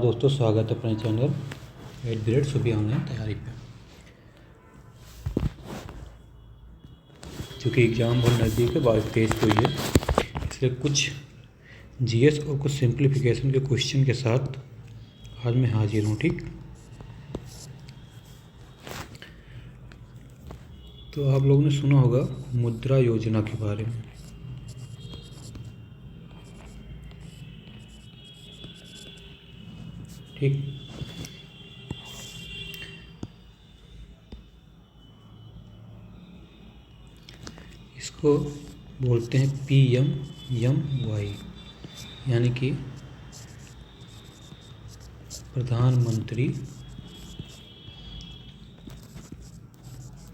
दोस्तों, स्वागत है अपने चैनल 8 ग्रेड सुबह ऑनलाइन तैयारी पे। चूँकि एग्ज़ाम बहुत नज़दीक है, 22 तेईस को ही है, इसलिए कुछ जीएस और कुछ सिंप्लीफिकेशन के क्वेश्चन के साथ आज मैं हाजिर हूँ। ठीक, तो आप लोगों ने सुना होगा मुद्रा योजना के बारे में। ठीक, इसको बोलते हैं PMMY, यानी कि प्रधानमंत्री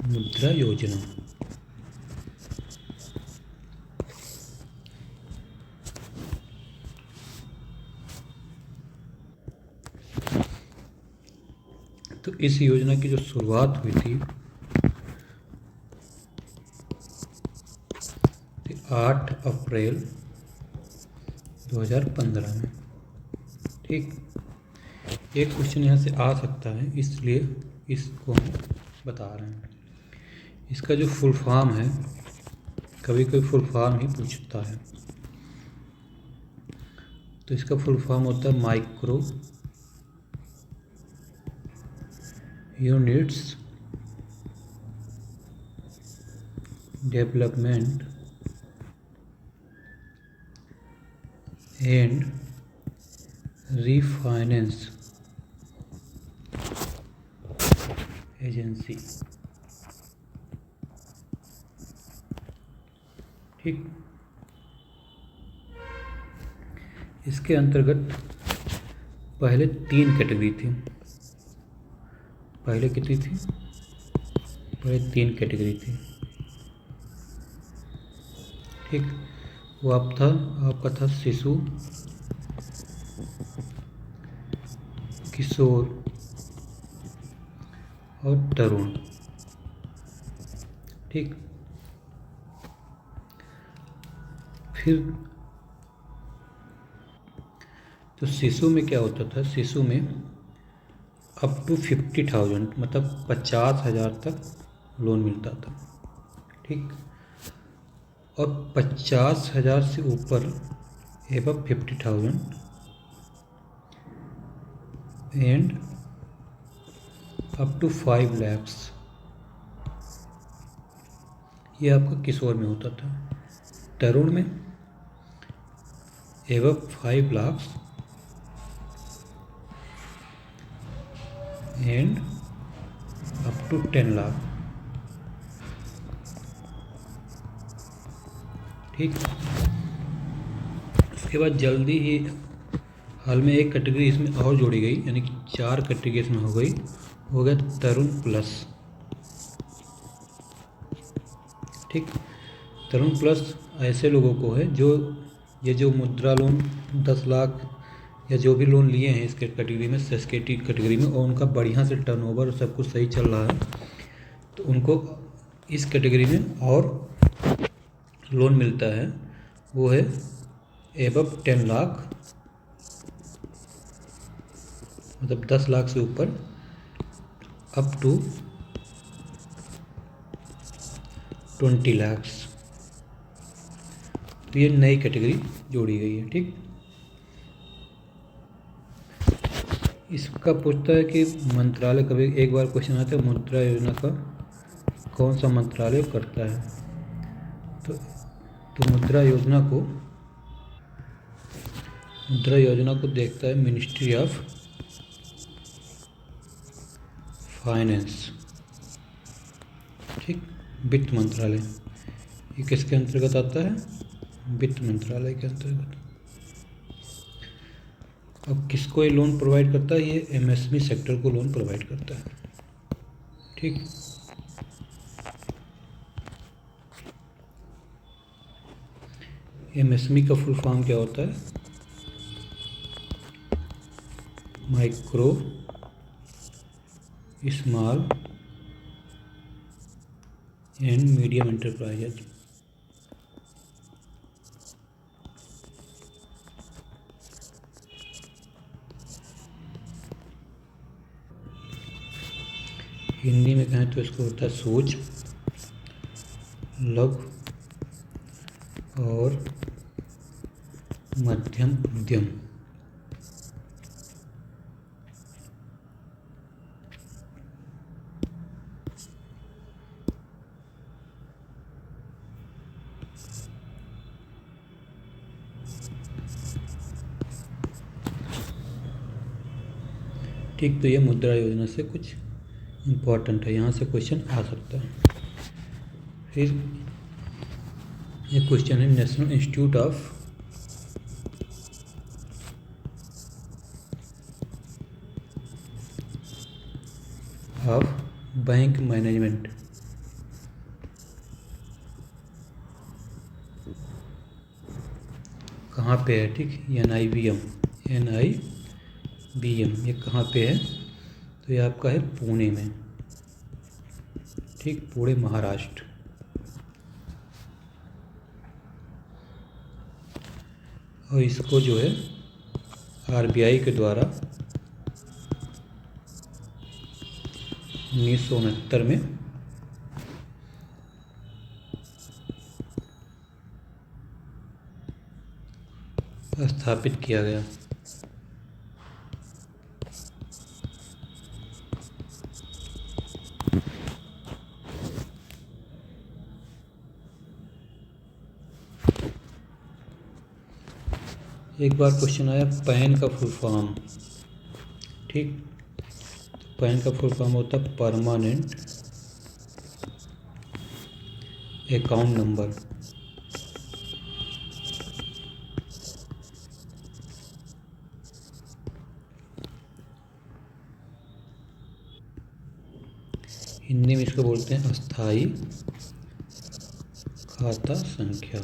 मुद्रा योजना। तो इस योजना की जो शुरुआत हुई थी 8 अप्रैल 2015 में। ठीक, एक क्वेश्चन यहाँ से आ सकता है, इसलिए इसको हम बता रहे हैं। इसका जो फुल फॉर्म है, कभी कभी फुल फॉर्म ही पूछता है, तो इसका फुल फॉर्म होता है micro units development and refinance agency. ठीक, इसके अंतर्गत पहले 3 कैटेगरी थी। पहले कितनी थी? पहले 3 कैटेगरी थी। ठीक, वो आपका था शिशु, किशोर और तरुण। ठीक, फिर तो शिशु में क्या होता था? शिशु में अप टू 50,000 मतलब 50,000 तक लोन मिलता था। ठीक, और 50,000 से ऊपर above 50,000 and up to 5 lakhs ये आपका किशोर में होता था। तरुण में above 5 lakhs and up to 10 lakh. ठीक, उसके बाद जल्दी ही हाल में एक कैटेगरी इसमें और जोड़ी गई, यानी कि 4 कैटेगरी इसमें हो गई। हो गया तरुण प्लस। ठीक, तरुण प्लस ऐसे लोगों को है जो ये जो मुद्रा लोन 10 लाख या जो भी लोन लिए हैं इस कैटेगरी में, सेस्केटी कैटेगरी में, और उनका बढ़िया से टर्नओवर सब कुछ सही चल रहा है, तो उनको इस कैटेगरी में और लोन मिलता है। वो है एबव 10 लाख, मतलब 10 लाख से ऊपर अप टू 20 lakhs। तो ये नई कैटेगरी जोड़ी गई है। ठीक, इसका पूछता है कि मंत्रालय, कभी एक बार क्वेश्चन आता है मुद्रा योजना का कौन सा मंत्रालय करता है? तो मुद्रा योजना को देखता है मिनिस्ट्री ऑफ फाइनेंस। ठीक, वित्त मंत्रालय। ये किसके अंतर्गत आता है? वित्त मंत्रालय के अंतर्गत। अब किसको ये लोन प्रोवाइड करता है? ये एमएसएमई सेक्टर को लोन प्रोवाइड करता है। ठीक, एमएसएमई का फुल फॉर्म क्या होता है? Micro small and medium enterprises. Hindi में कहें तो इसको होता है सोच, लघु और मध्यम उद्यम। ठीक, तो ये मुद्रा योजना से कुछ इम्पोर्टेंट है, यहाँ से क्वेश्चन आ सकता है। फिर ये क्वेश्चन है national institute of bank management कहाँ पे है? ठीक, NIBM ये कहाँ पे है? तो ये आपका है पुणे में। ठीक, पुणे महाराष्ट्र। और इसको जो है RBI के द्वारा 1969 में स्थापित किया गया। एक बार क्वेश्चन आया पैन का फुल फॉर्म। ठीक, पैन का फुल फॉर्म होता है परमानेंट अकाउंट नंबर। हिंदी में इसको बोलते हैं अस्थाई खाता संख्या।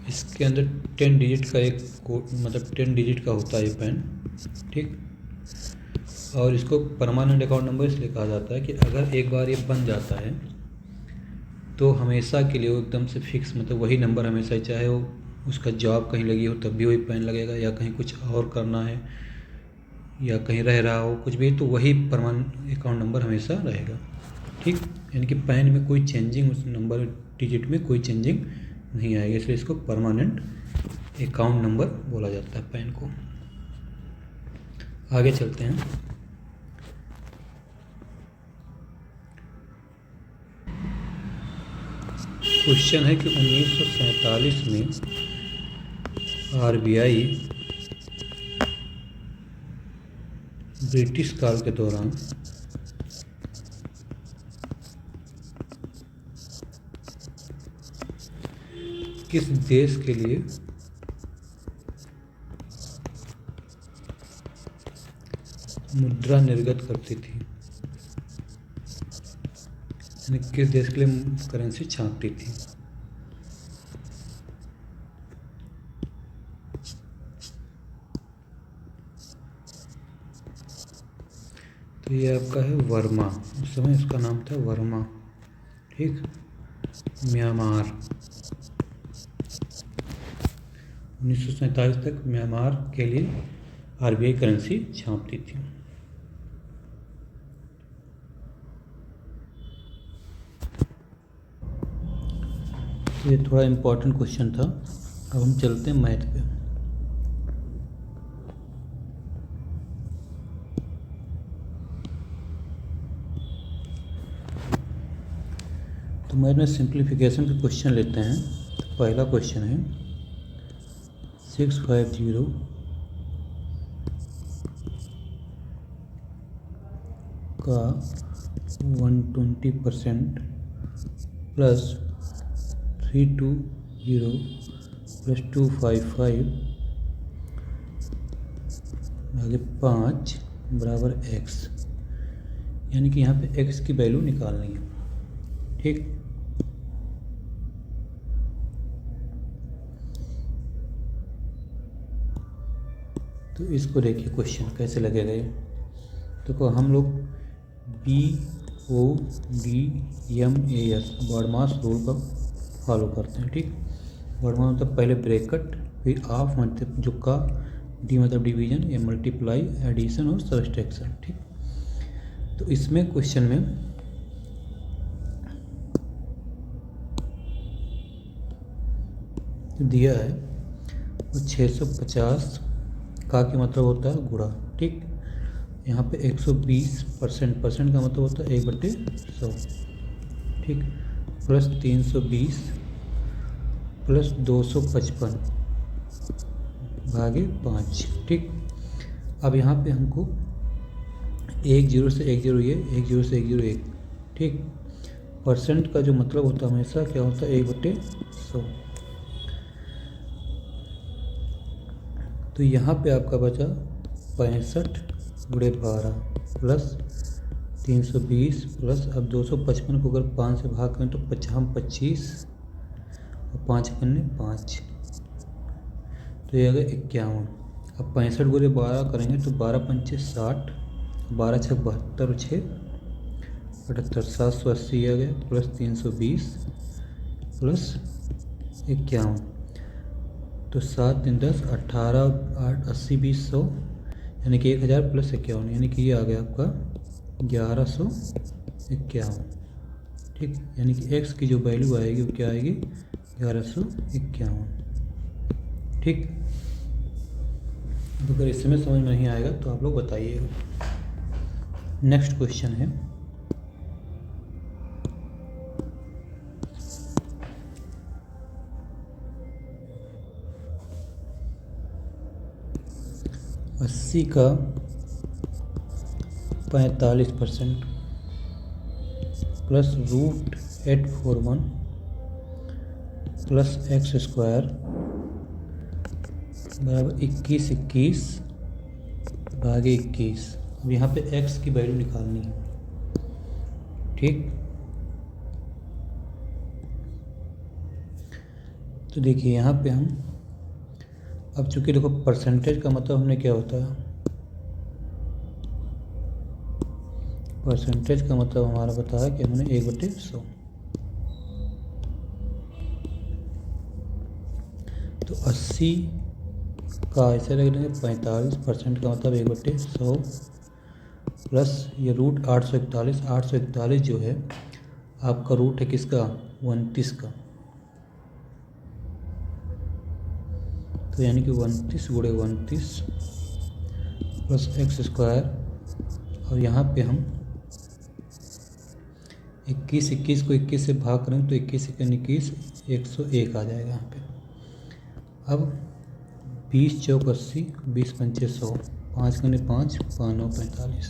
इसके अंदर 10 डिजिट का एक कोड, मतलब 10 डिजिट का होता है ये पैन। ठीक, और इसको परमानेंट अकाउंट नंबर इसलिए कहा जाता है कि अगर एक बार ये बन जाता है तो हमेशा के लिए वो एकदम से फिक्स, मतलब वही नंबर हमेशा, चाहे वो उसका जॉब कहीं लगी हो तब भी वही पैन लगेगा, या कहीं कुछ और करना है, या कहीं रह रहा हो कुछ भी, तो वही परमानेंट अकाउंट नंबर हमेशा रहेगा। ठीक, यानी कि पैन में कोई चेंजिंग, उस नंबर डिजिट में कोई चेंजिंग नहीं आएगी, इसलिए इसको परमानेंट अकाउंट नंबर बोला जाता है पैन को। आगे चलते हैं। क्वेश्चन है कि 1947 में RBI ब्रिटिश काल के दौरान किस देश के लिए मुद्रा निर्गत करती थी, यानी किस देश के लिए करेंसी छापती थी? तो ये आपका है वर्मा, उस समय उसका नाम था वर्मा। ठीक, म्यांमार। 1947 तक म्यांमार के लिए RBI करेंसी छापती थी। ये थोड़ा इम्पोर्टेंट क्वेश्चन था। अब हम चलते हैं मैथ पे। तो मैथ में सिंप्लीफिकेशन के क्वेश्चन लेते हैं। तो पहला क्वेश्चन है 650 का 120% प्लस 320 प्लस 255 भागे 5 बराबर x, यानी कि यहाँ पे x की वैल्यू निकालनी है। ठीक, तो इसको देखिए क्वेश्चन कैसे लगेगा ये। तो हम लोग BODMAS बॉडमास रूल का फॉलो करते हैं। ठीक, फॉर्मूला मतलब पहले ब्रैकेट फिर ऑफ मतलब जो का, डी मतलब डिवीजन, या मल्टीप्लाई, एडिशन और सब्सट्रैक्शन। ठीक, तो इसमें क्वेश्चन में दिया है वो 650 का की मतलब होता है गुणा। ठीक, यहाँ पे 120% परसेंट का मतलब होता है 1/100। ठीक, प्लस 320 प्लस 255 भागे 5। ठीक, अब यहाँ पे हमको 1 0 से 1 0 ये, 1 0 से 1 0 1। ठीक, परसेंट का जो मतलब होता है हमेशा क्या होता है 1/100। तो यहाँ पे आपका बचा 65 गुणे 12 प्लस 320 प्लस, अब 255 को अगर 5 से भाग करें तो 25 और 5 करने 5, तो ये आ गया 51। अब 65 गुणे 12 करेंगे तो 12 पंचे 60, 12 छः 72 और 6 78, 780 आ गया, प्लस 320 प्लस 51, तो 7 3 10 18 8 80 20 100, यानी कि 1000 प्लस 51, यानी कि ये आ गया आपका 1151। ठीक, यानी कि x की जो वैल्यू आएगी वो क्या आएगी 1151। ठीक, अगर इसमें समझ में नहीं आएगा तो आप लोग बताइएगा। नेक्स्ट क्वेश्चन है 80 का 45% प्लस √841 प्लस x² बराबर 21 भागे 21। अब यहाँ पे x की वैल्यू निकालनी है। ठीक, तो देखिए यहाँ पे हम, अब चूंकि देखो परसेंटेज का मतलब हमने क्या होता है, परसेंटेज का मतलब हमारा बताया कि हमने 1/100। तो 80 का ऐसे रख देंगे 45% का मतलब 1/100 प्लस ये √841। 841 जो है आपका रूट है किसका 29 का, तो यानी कि 29 गुणे 29 प्लस x²। और यहाँ पे हम 21 को 21 से भाग करेंगे तो 21 × 21 101 आ जाएगा यहाँ पे। अब 20 चौक 80, 20 पंचे 100, 5 × 5 5 9 45,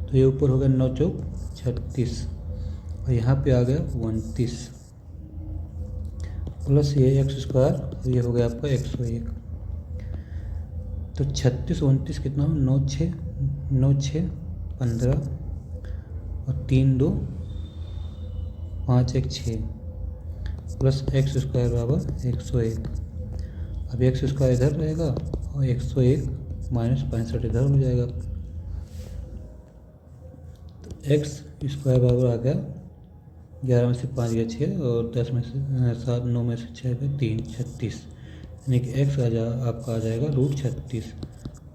तो ये ऊपर हो गया 9 चौक 36 और यहाँ पे आ गया 29 प्लस ये x², और ये हो गया आपका 101। तो 36 29 कितना हो 9 6 15 और 3 2 5 1 6 प्लस x² बराबर 101। अब x² इधर रहेगा और 101 माइनस 65 इधर हो जाएगा। तो x² बराबर आ गया 11 में से 5 गया 6 और 10 में से 7 9 में से 6 गया 3 36, यानी कि x आपका आ जाएगा √36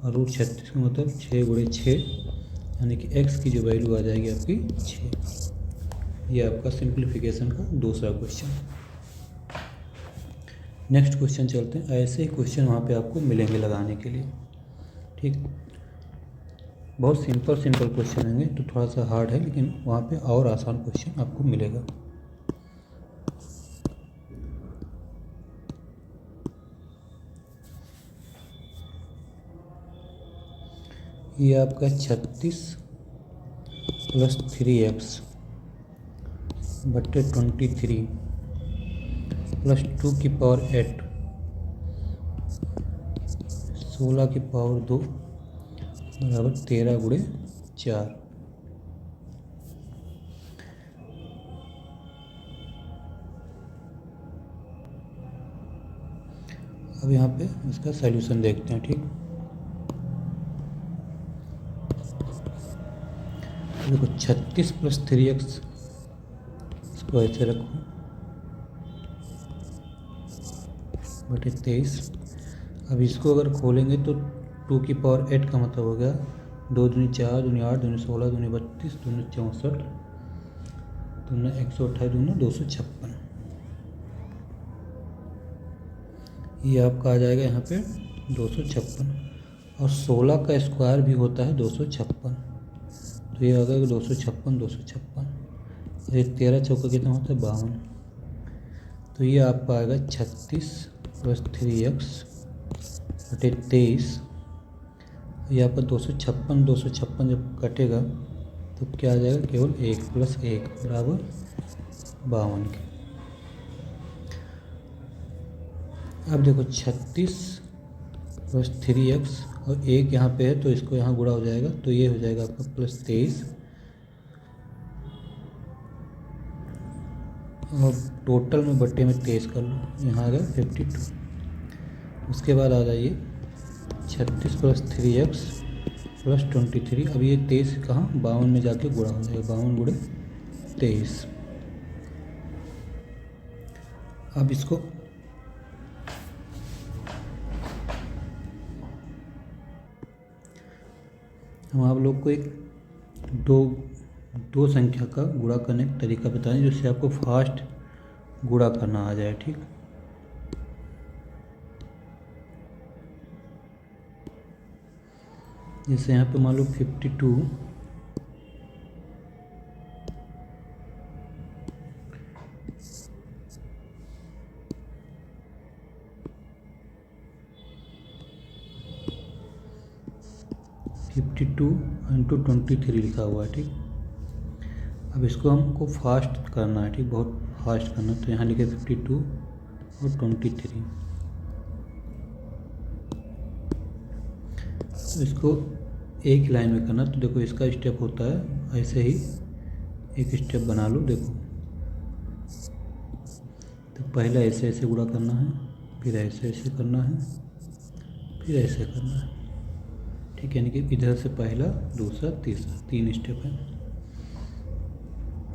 और √36 का मतलब 6 गुणे 6, यानी कि x की जो वैल्यू आ जाएगी आपकी 6। ये आपका सिंप्लीफिकेशन का दूसरा क्वेश्चन। नेक्स्ट क्वेश्चन चलते हैं। ऐसे ही क्वेश्चन वहाँ पे आपको मिलेंगे लगाने के लिए। ठीक, बहुत सिंपल क्वेश्चन होंगे, तो थोड़ा सा हार्ड है, लेकिन वहाँ पे और आसान क्वेश्चन आपको मिलेगा। ये आपका 36 प्लस 3x बटे 23 प्लस 2 की पावर 8 16 की पावर 2 बराबर 13 गुणे 4। अब यहाँ पे इसका सॉल्यूशन देखते हैं। ठीक, देखो 36 प्लस 3x इसको ऐसे रखो बटे 23। अब इसको अगर खोलेंगे तो 2 की पावर 8 का मतलब हो गया 2 दूनी 4, दूनी 8, दूनी 16, दूनी 32, दूनी 64, दूना 128, दूना 256। ये आपका आ जाएगा यहाँ पे 256। और 16 का स्क्वायर भी होता है 256, तो ये आ गया 256, 256। ये 13 चौका कितना होता है 52। तो ये आपका आएगा 36 + 3x बटे 23। ये आपका 256, 256 जब कटेगा तो क्या आ जाएगा, केवल 1 + 1 बराबर 52 के। अब देखो 36 + 3x और 1 यहाँ पे है तो इसको यहाँ गुणा हो जाएगा, तो ये हो जाएगा आपका +23 और टोटल में बट्टे में 23 कर लो, यहाँ आ गया 52। उसके बाद आ जाइए 36 + 3x + 23। अब ये 23 कहाँ 52 में जाके गुणा हो जाएगा, 52 × 23। अब इसको हम आप लोग को एक दो संख्या का गुणा करने का तरीका बताएं जिससे आपको फास्ट गुणा करना आ जाए। ठीक, जैसे यहाँ पे मान लो 52 × 23 लिखा हुआ है। ठीक, अब इसको हमको फास्ट करना है। ठीक, बहुत फास्ट करना है, तो यहाँ लिखे 52 और 23। तो इसको एक लाइन में करना, तो देखो इसका स्टेप होता है ऐसे ही, एक स्टेप बना लो। देखो तो पहले ऐसे ऐसे गुणा करना है, फिर ऐसे ऐसे करना है, फिर ऐसे करना है। ठीक, यानी कि इधर से पहला, दूसरा, तीसरा, 3 स्टेप है।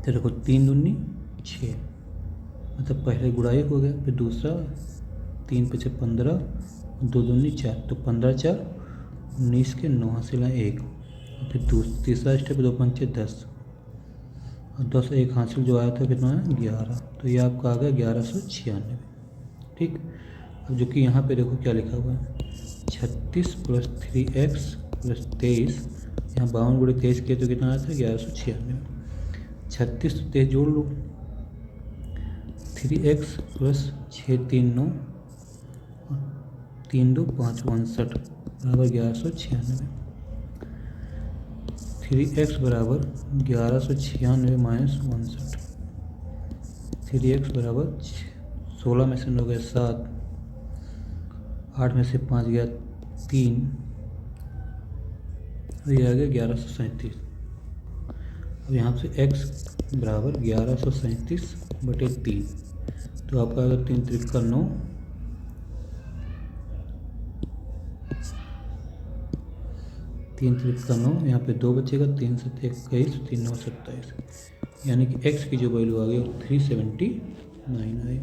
तो देखो 3 दूनी 6, मतलब पहले गुणा 1 हो गया, फिर दूसरा 3 × 5 = 15, 2 दूनी 4, तो 15 × 4 = 19 के 9 हासिल 1, फिर तीसरा स्टेप 2 × 5 = 10 और 10 1 हासिल जो आया था कितना है 11। तो ये आपका आ गया 1196। ठीक, अब जो कि यहाँ पे देखो क्या लिखा हुआ है 36 + 3x + 23। यहाँ 52 × 23 किए तो कितना आया था 1196। 36 तो 23 जोड़ लो, 3x + 6 3 9 3 2 5 59 बराबर 1196। 3x बराबर 1196 - 59। 3x बराबर 16 में से 9 गया 7, 8 में से 5 गया 3, और ये आ गया 1137। अब यहाँ से x बराबर 1137 बटे 3, तो आपका अगर 3 × 3 = 9, 3 × 3 = 9, यहाँ पे 2 बचेगा, 3 × 7 = 21, 3 × 9 = 27, यानी कि x की जो वैल्यू आ गई वो 379 आई।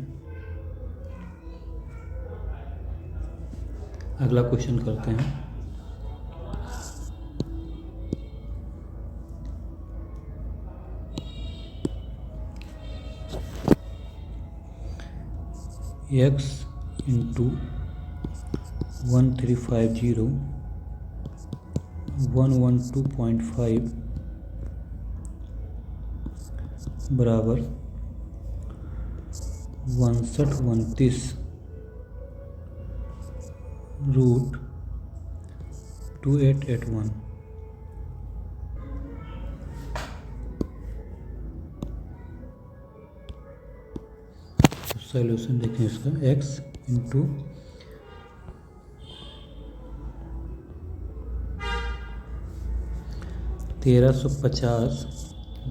अगला क्वेश्चन करते हैं। x × 1350 112.5 बराबर 6229 √2881। सॉल्यूशन देखें इसका, x × 1350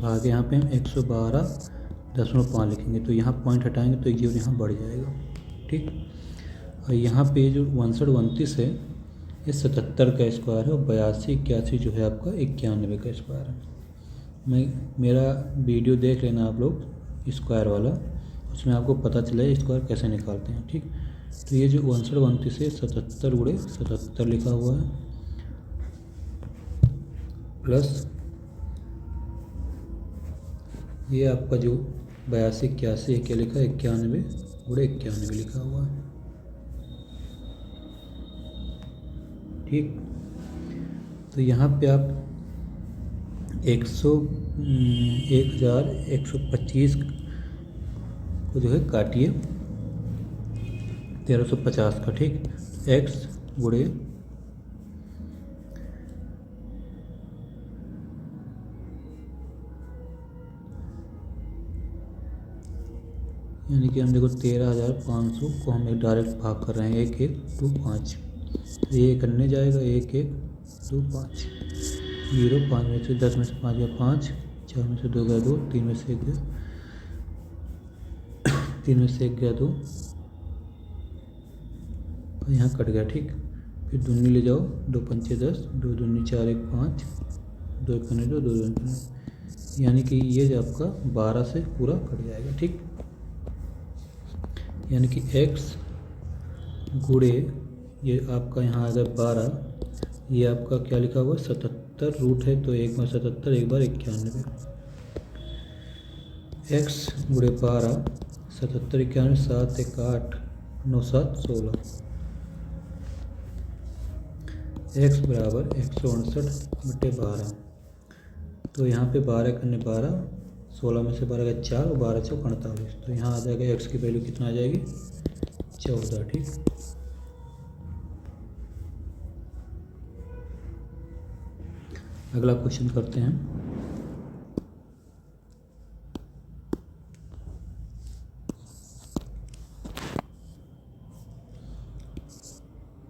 भाग यहाँ पे हम 112.5 लिखेंगे, तो यहाँ पॉइंट हटाएंगे तो 1 0 यहाँ बढ़ जाएगा। ठीक, और यहाँ पे जो 6229 है ये 77 का स्क्वायर है, और 82 81 जो है आपका 91 का स्क्वायर है। मेरा वीडियो देख लेना आप लोग स्क्वायर वाला, उसमें आपको पता चला स्क्वायर कैसे निकालते हैं। ठीक, तो ये जो 62 है 77 गुणे 77 लिखा हुआ है, प्लस ये आपका जो 82 81 क्या लिखा है 91 गुणे 91 लिखा हुआ है। ठीक, तो यहाँ पे आप 1125 को जो है काटिए 1350 का। ठीक, x गुणे यानी कि हम देखो 13,500 को हम डायरेक्ट भाग कर रहे हैं 1 1 2 5, तो ये करने जाएगा 1 1 2 5 0 5 में से 10 में से 5 गया 5, 4 में से 2 गया 2, 3 में से 1 गया 3 में से 1 गया 2 और यहाँ कट गया। ठीक, फिर दूनी ले जाओ 2 पंचे 10, 2 दूनी 4 1 5, 2 1 2 2 2, यानी कि ये जो आपका 12 से पूरा कट जाएगा। ठीक, यानी कि x गुणे ये आपका यहाँ आ गया 12, ये आपका क्या लिखा हुआ 77 रूट है, तो एक बार 77 एक बार 91, x गुणे 12 77 91 7 1 8 9 7 16, x बराबर 159/12। तो यहाँ पे 12 करने 12, 16 में से 12 का 4 और 12 से 48, तो यहाँ आ जाएगा x की वैल्यू कितना आ जाएगी 14। ठीक, अगला क्वेश्चन करते हैं।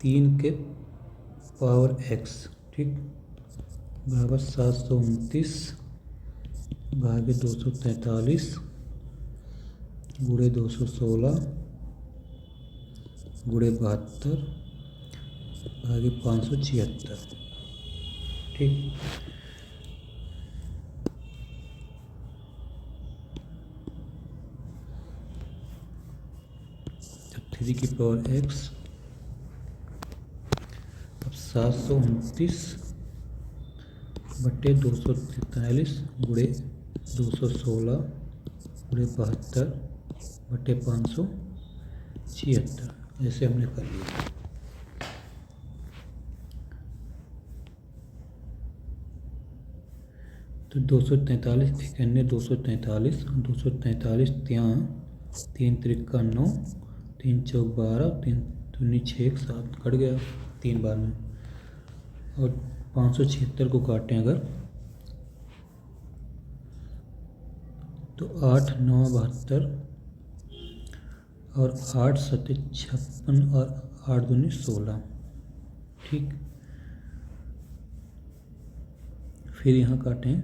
तीन के पावर x, ठीक, बराबर 729 भागे 243 गुणे 216 गुणे 72 भागे 576। ठीक, तो 3 की पावर x अब 729 बटे 243 गुणे 216 गुणे 72 बटे 576, ऐसे हमने कर लिया। तो 243 एक अन्य 243 243 ત્યાં 3 त्रिका 9 3 चौक 12 3 दूनी 6 7 कट गया 3 बार में, और 576 को काटें अगर तो 8 9 72 और 8 7 56 और 8 दूनी 16। ठीक, फिर यहाँ काटें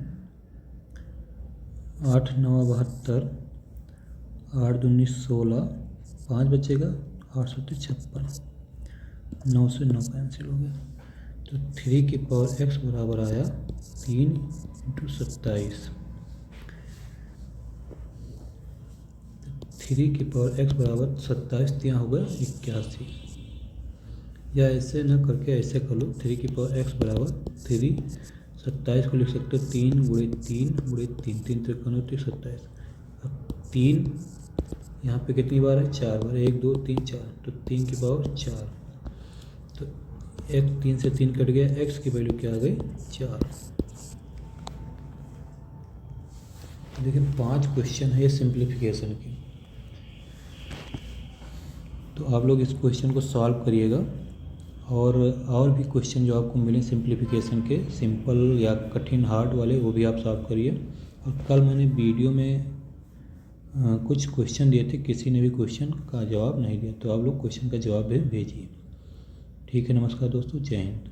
8 9 72 8 दूनी 16, 5 बचेगा 8 7 56, 9 से 9 कैंसिल हो गया, तो 3 की पावर x बराबर आया 3 × 27। 3 की पावर x बराबर 27 यहाँ हो गया 81, या ऐसे न करके ऐसे कर लो 3 की पावर x बराबर 3, 27 को लिख सकते हो 3 गुणे 3 गुणे 3 3 त्रिकोण होती 27। अब 3 यहाँ पे कितनी बार है 4 बार, 1 2 3 4, तो 3 की पावर 4, तो x 3 से 3 कट गया, x की वैल्यू क्या आ गई 4। देखिए 5 क्वेश्चन है ये सिंप्लीफिकेशन की, तो आप लोग इस क्वेश्चन को सॉल्व करिएगा, और भी क्वेश्चन जो आपको मिले सिंप्लीफिकेशन के सिंपल या कठिन हार्ड वाले वो भी आप सॉल्व करिए। और कल मैंने वीडियो में कुछ क्वेश्चन दिए थे, किसी ने भी क्वेश्चन का जवाब नहीं दिया, तो आप लोग क्वेश्चन का जवाब भी भेजिए। ठीक है, नमस्कार दोस्तों, जय हिंद।